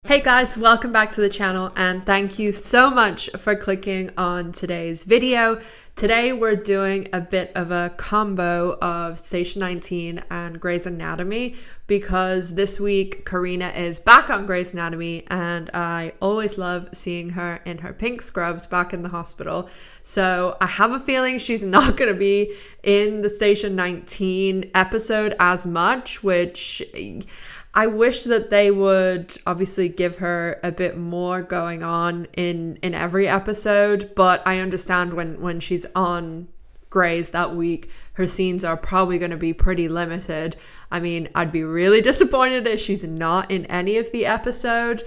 Hey guys, welcome back to the channel and thank you so much for clicking on today's video. Today we're doing a bit of a combo of Station 19 and Grey's Anatomy because this week Carina is back on Grey's Anatomy and I always love seeing her in her pink scrubs back in the hospital. So I have a feeling she's not going to be in the Station 19 episode as much, which I wish that they would obviously give her a bit more going on in every episode, but I understand when she's on Grey's that week, her scenes are probably going to be pretty limited. I mean, I'd be really disappointed if she's not in any of the episodes.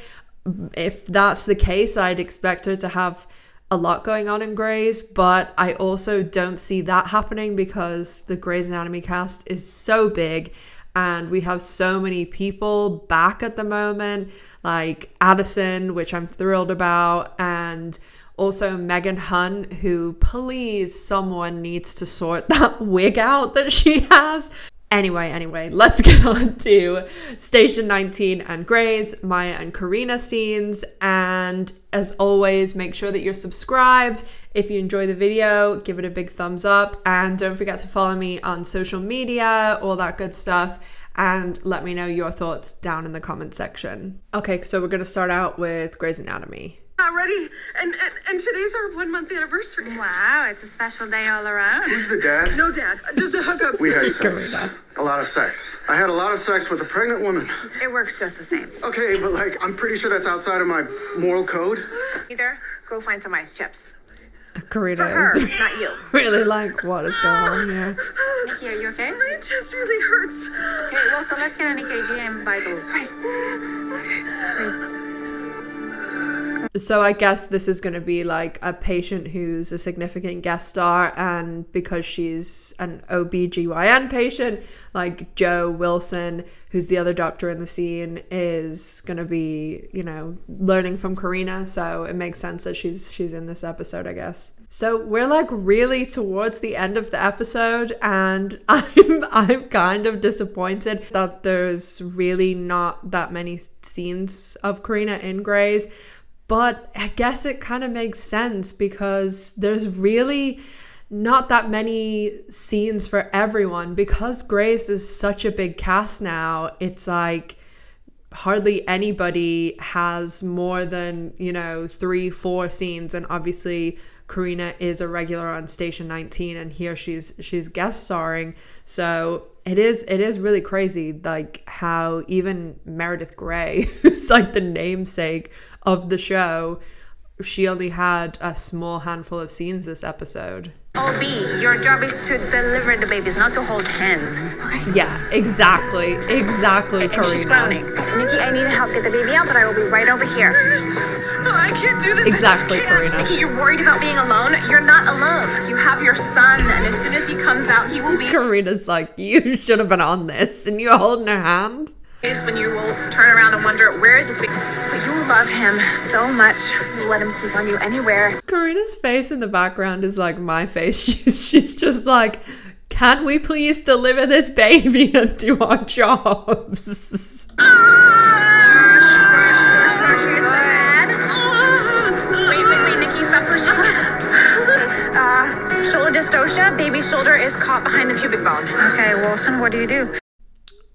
If that's the case, I'd expect her to have a lot going on in Grey's, but I also don't see that happening because the Grey's Anatomy cast is so big. And we have so many people back at the moment, like Addison, which I'm thrilled about, and also Megan Hunt, who please someone needs to sort that wig out that she has. Anyway, let's get on to Station 19 and Grey's, Maya and Carina scenes. And as always, make sure that you're subscribed. If you enjoy the video, give it a big thumbs up. And don't forget to follow me on social media, all that good stuff. And let me know your thoughts down in the comment section. Okay, so we're going to start out with Grey's Anatomy. Not ready, and today's our 1 month anniversary. Wow, it's a special day all around. Who's the dad? No dad, just a hookup. We had sex. A lot of sex. I had a lot of sex with a pregnant woman. It works just the same. Okay, but like, I'm pretty sure that's outside of my moral code. Either go find some ice chips. Carina her, is not you. really like, what is going on here? Nikki, are you okay? My chest really hurts. Okay, well, so let's get an EKG and vitals. Right. So I guess this is going to be like a patient who's a significant guest star, and because she's an OB/GYN patient, like Joe Wilson, who's the other doctor in the scene, is going to be, you know, learning from Carina, so it makes sense that she's in this episode, I guess. So we're like really towards the end of the episode, and I'm kind of disappointed that there's really not that many scenes of Carina in Grey's. But I guess it kind of makes sense because there's really not that many scenes for everyone. Because Grey's is such a big cast now, it's like hardly anybody has more than, you know, 3-4 scenes. And obviously Carina is a regular on Station 19 and here she's guest starring. So it is really crazy, like how even Meredith Grey, who's like the namesake of the show, she only had a small handful of scenes this episode. OB, your job is to deliver the babies, not to hold hands. Okay. Yeah, exactly, Carina. And she's groaning. Nikki, I need to help get the baby out, but I will be right over here. I can't do this. Exactly, Carina. Nikki, you're worried about being alone? You're not alone. You have your son, and as soon as he comes out, he will be... Carina's like, you should have been on this, and you're holding her hand. When you will turn around and wonder, where is this baby? But you love him so much. You let him sleep on you anywhere. Carina's face in the background is like my face. She's just like, can we please deliver this baby and do our jobs? Wait, Nikki, stop pushing. Shoulder dystocia. Baby's shoulder is caught behind the pubic bone. Okay, Wilson, what do you do?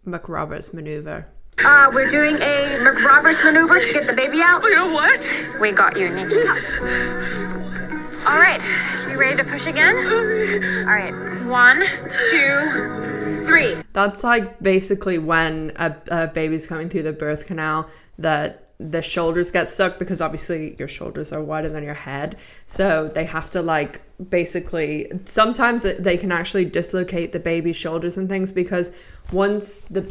McRoberts maneuver. We're doing a McRoberts maneuver to get the baby out. You know what? We got you, Nikki. All right, you ready to push again? All right, 1, 2, 3. That's like basically when a baby's coming through the birth canal that the shoulders get stuck, because obviously your shoulders are wider than your head, so they have to like basically, sometimes they can actually dislocate the baby's shoulders and things, because once the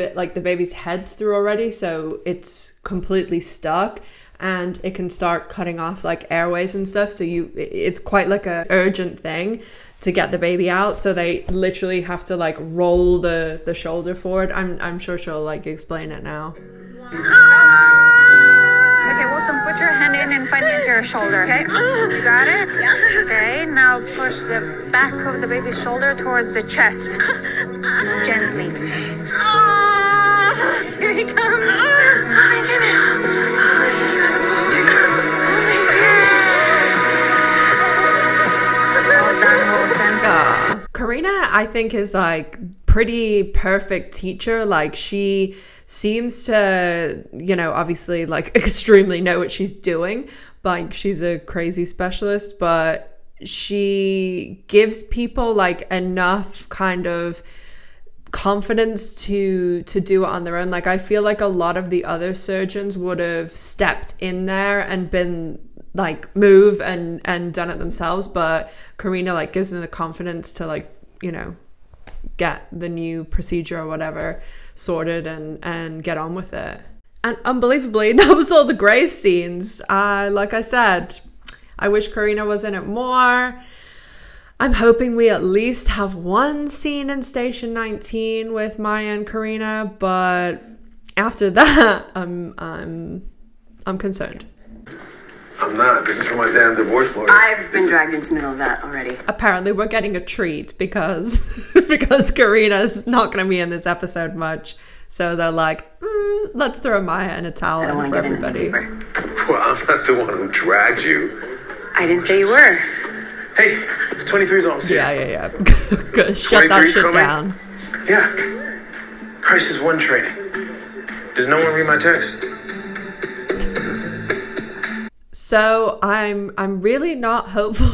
baby's head's through already, so it's completely stuck and it can start cutting off like airways and stuff, so it's quite like a urgent thing to get the baby out, so they literally have to like roll the shoulder forward. I'm sure she'll like explain it now. Okay, Wilson, put your hand in and find it into your shoulder, okay? You got it? Yeah. Okay, now push the back of the baby's shoulder towards the chest. Gently. Here he comes. Oh my goodness. Carina, I think, is like pretty perfect teacher. Like she seems to, you know, obviously like extremely know what she's doing. Like she's a crazy specialist, but she gives people like enough kind of confidence to do it on their own. Like I feel like a lot of the other surgeons would have stepped in there and been like move and done it themselves, but Carina like gives them the confidence to like, you know, get the new procedure or whatever sorted and get on with it. And unbelievably, that was all the Grey scenes. Like I said, I wish Carina was in it more. I'm hoping we at least have one scene in Station 19 with Maya and Carina, but after that, I'm concerned. I'm not. This is for my damn divorce lawyer. I've been dragged into the middle of that already. Apparently, we're getting a treat because because Karina's not going to be in this episode much. So they're like, let's throw Maya in a towel in for everybody. Well, I'm not the one who dragged you. I didn't say you were. Hey, 23's almost here. Yeah. Shut that shit down. Yeah. Crisis 1 training. Does no one read my text? So I'm really not hopeful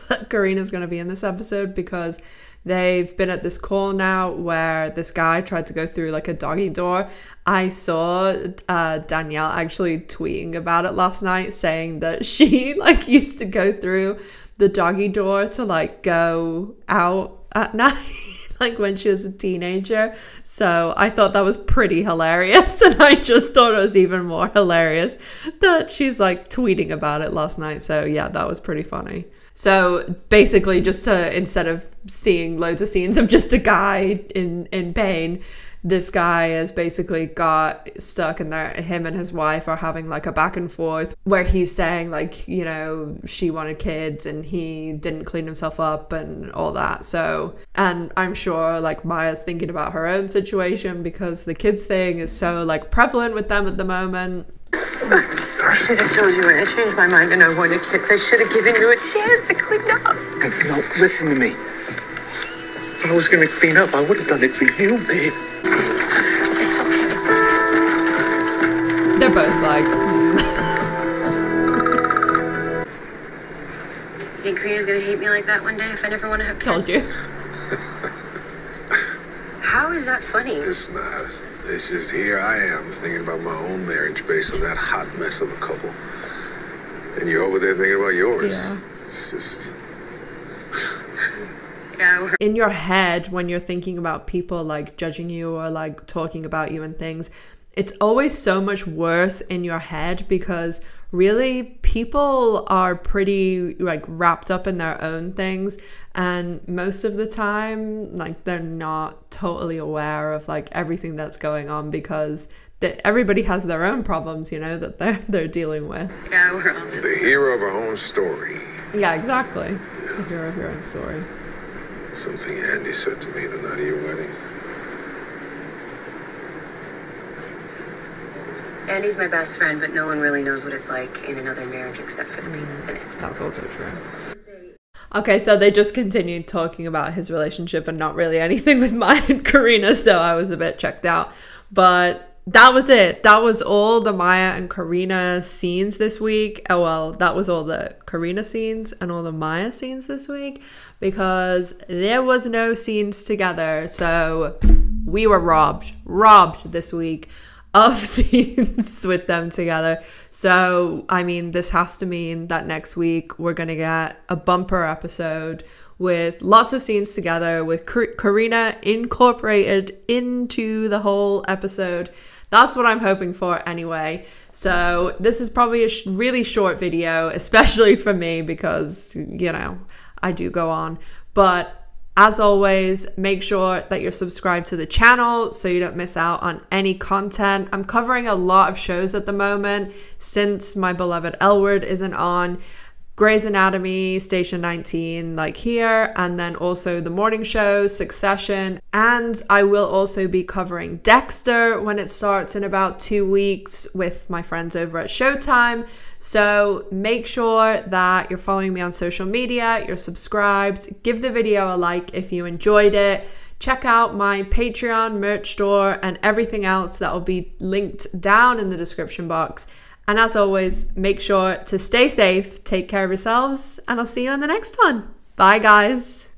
that Karina's going to be in this episode because they've been at this call now where this guy tried to go through like a doggy door. I saw Danielle actually tweeting about it last night, saying that she like used to go through the doggy door to like go out at night. Like when she was a teenager. So I thought that was pretty hilarious, and I just thought it was even more hilarious that she's like tweeting about it last night. So yeah, that was pretty funny. So basically just instead of seeing loads of scenes of just a guy in pain, this guy has basically got stuck in there. Him and his wife are having like a back and forth where he's saying like, you know, she wanted kids and he didn't clean himself up and all that. So, and I'm sure like Maya's thinking about her own situation because the kids thing is so like prevalent with them at the moment. I should have told you when I changed my mind and I wanted kids. I should have given you a chance to clean up. No, listen to me. If I was going to clean up, I would have done it for you, babe. It's okay. They're both like, You think Karina's gonna hate me like that one day if I never want to have kids? told you. How is that funny? It's not. It's just here I am thinking about my own marriage based on that hot mess of a couple. And you're over there thinking about yours. Yeah. It's just... Yeah, In your head, when you're thinking about people like judging you or like talking about you and things, it's always so much worse in your head because really people are pretty like wrapped up in their own things, and most of the time like they're not totally aware of like everything that's going on because everybody has their own problems, you know, that they're dealing with. yeah, we're all just... The hero of our own story. Yeah, exactly. The hero of your own story. Something Andy said to me the night of your wedding. Andy's my best friend, but no one really knows what it's like in another marriage except for me. That's also true. Okay, so they just continued talking about his relationship and not really anything with Maya and Carina, so I was a bit checked out. But that was it. That was all the Maya and Carina scenes this week. Oh, well, that was all the Carina scenes and all the Maya scenes this week because there was no scenes together. So we were robbed this week of scenes with them together. So, I mean, this has to mean that next week we're going to get a bumper episode with lots of scenes together with Carina incorporated into the whole episode. That's what I'm hoping for anyway. So this is probably a really short video, especially for me because, you know, I do go on. But as always, make sure that you're subscribed to the channel so you don't miss out on any content. I'm covering a lot of shows at the moment since my beloved L Word isn't on. Grey's Anatomy, Station 19, like here, and then also the morning show, Succession. And I will also be covering Dexter when it starts in about 2 weeks with my friends over at Showtime. So make sure that you're following me on social media, you're subscribed, give the video a like if you enjoyed it. Check out my Patreon, merch store, and everything else that will be linked down in the description box. And as always, make sure to stay safe, take care of yourselves, and I'll see you in the next one. Bye, guys.